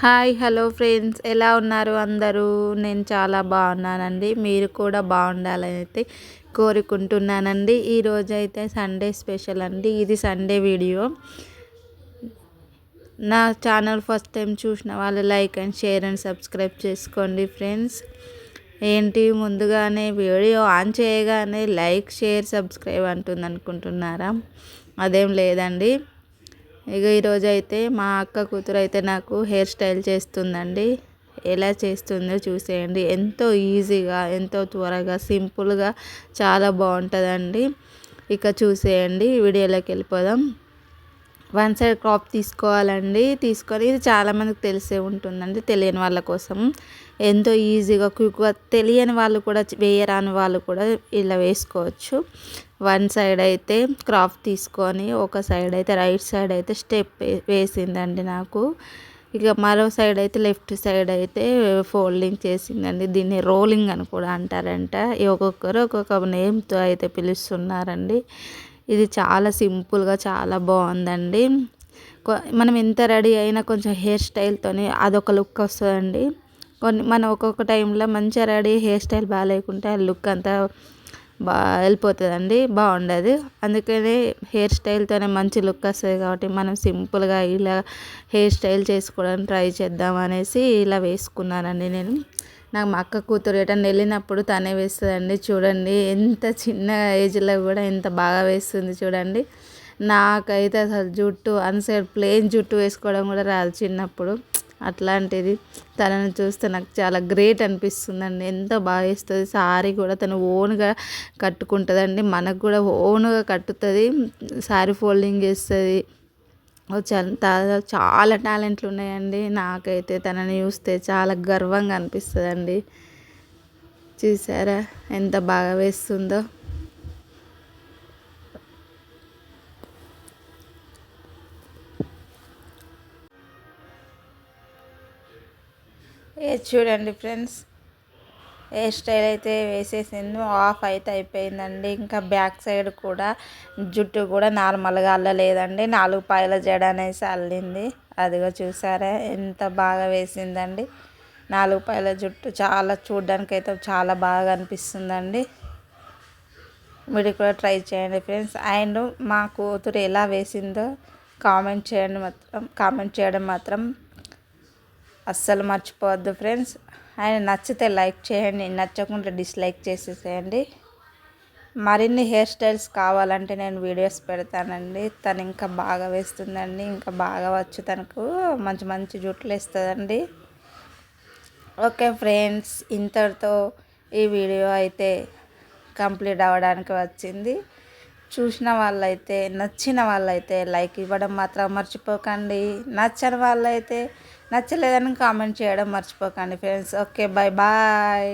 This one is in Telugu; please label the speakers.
Speaker 1: హాయ్ హలో ఫ్రెండ్స్, ఎలా ఉన్నారు అందరూ? నేను చాలా బాగున్నానండి. మీరు కూడా బాగుండాలని అయితే కోరుకుంటున్నానండి. ఈరోజైతే సండే స్పెషల్ అండి. ఇది సండే వీడియో. నా ఛానల్ ఫస్ట్ టైం చూసిన వాళ్ళు like and share and subscribe చేసుకోండి ఫ్రెండ్స్. ఏంటి ముందుగానే వీడియో ఆన్ చేయగానే లైక్ షేర్ సబ్స్క్రైబ్ అంటుంది అనుకుంటున్నారా? అదేం లేదండి. ఇక ఈరోజు అయితే మా అక్క కూతురు అయితే నాకు హెయిర్ స్టైల్ చేస్తుందండి. ఎలా చేస్తుందో చూసేయండి. ఎంతో ఈజీగా, ఎంతో త్వరగా, సింపుల్గా చాలా బాగుంటుందండి. ఇక చూసేయండి. వీడియోలోకి వెళ్ళిపోదాం. వన్ సైడ్ క్రాప్ తీసుకోవాలండి. తీసుకొని ఇది చాలామందికి తెలిసే ఉంటుందండి. తెలియని వాళ్ళ కోసం ఎంతో ఈజీగా క్విక్గా, తెలియని వాళ్ళు కూడా, వేయరాని వాళ్ళు కూడా ఇలా వేసుకోవచ్చు. వన్ సైడ్ అయితే క్రాప్ తీసుకొని ఒక సైడ్ అయితే రైట్ సైడ్ అయితే స్టెప్ వేసిందండి నాకు. ఇక మరో సైడ్ అయితే లెఫ్ట్ సైడ్ అయితే ఫోల్డింగ్ చేసిందండి. దీన్ని రోలింగ్ అని కూడా అంటారంట. ఒక్కొక్కరు ఒక్కొక్క నేమ్తో అయితే పిలుస్తున్నారండి. ఇది చాలా సింపుల్గా చాలా బాగుందండి. మనం ఎంత రెడీ అయినా కొంచెం హెయిర్ స్టైల్తోని అదొక లుక్ వస్తుందండి. మనం ఒక్కొక్క టైంలో మంచిగా రెడీ హెయిర్ స్టైల్ బాగాలేకుంటే ఆ లుక్ అంతా వెళ్ళిపోతుందండి, బాగుండదు. అందుకనే హెయిర్ స్టైల్తోనే మంచి లుక్ వస్తుంది కాబట్టి మనం సింపుల్గా ఇలా హెయిర్ స్టైల్ చేసుకోవడానికి ట్రై చేద్దాం అనేసి ఇలా వేసుకున్నానండి నేను. నాకు మా అక్క కూతురు ఎటన్నా వెళ్ళినప్పుడు తనే వేస్తుందండి. చూడండి ఎంత చిన్న ఏజ్లో కూడా ఎంత బాగా వేస్తుంది చూడండి. నాకైతే అసలు జుట్టు సైడ్ ప్లెయిన్ జుట్టు వేసుకోవడం కూడా రాదు చిన్నప్పుడు. అట్లాంటిది తనని చూస్తే నాకు చాలా గ్రేట్ అనిపిస్తుందండి. ఎంత బాగా వేస్తుంది. సారీ కూడా తను ఓన్గా కట్టుకుంటుందండి. మనకు కూడా ఓన్గా కట్టుతుంది. సారీ ఫోల్డింగ్ చేస్తుంది. చాలా టాలెంట్లు ఉన్నాయండి. నాకైతే తనని చూస్తే చాలా గర్వంగా అనిపిస్తుందండి. చూసారా ఎంత బాగా వేస్తుందో. చూడండి ఫ్రెండ్స్, హెయిర్ స్టైల్ అయితే వేసేసింది. ఆఫ్ అయితే అయిపోయిందండి. ఇంకా బ్యాక్ సైడ్ కూడా జుట్టు కూడా నార్మల్గా అల్లలేదండి. 4 పాయల జడ అనేసి అల్లింది. అదిగో చూసారా ఎంత బాగా వేసిందండి. 4 పాయల జుట్టు చాలా చూడ్డానికి అయితే చాలా బాగా అనిపిస్తుందండి. మీరు కూడా ట్రై చేయండి ఫ్రెండ్స్. అండ్ మా కూతురు ఎలా వేసిందో కామెంట్ చేయడం మాత్రం అస్సలు మర్చిపోవద్దు ఫ్రెండ్స్. ఆయన నచ్చితే లైక్ చేయండి, నచ్చకుండా డిస్లైక్ చేసేసేయండి. మరిన్ని హెయిర్ స్టైల్స్ కావాలంటే నేను వీడియోస్ పెడతానండి. తను ఇంకా బాగా వేస్తుందండి. ఇంకా బాగా వచ్చు తనకు. మంచి మంచి జుట్లు వేస్తుందండి. ఓకే ఫ్రెండ్స్, ఇంతటితో ఈ వీడియో అయితే కంప్లీట్ అవ్వడానికి వచ్చింది. చూసిన వాళ్ళైతే, నచ్చిన వాళ్ళైతే లైక్ ఇవ్వడం మాత్రం మర్చిపోకండి. నచ్చని వాళ్ళైతే నచ్చలేదని కామెంట్ చేయడం మర్చిపోకండి ఫ్రెండ్స్. Okay, bye bye.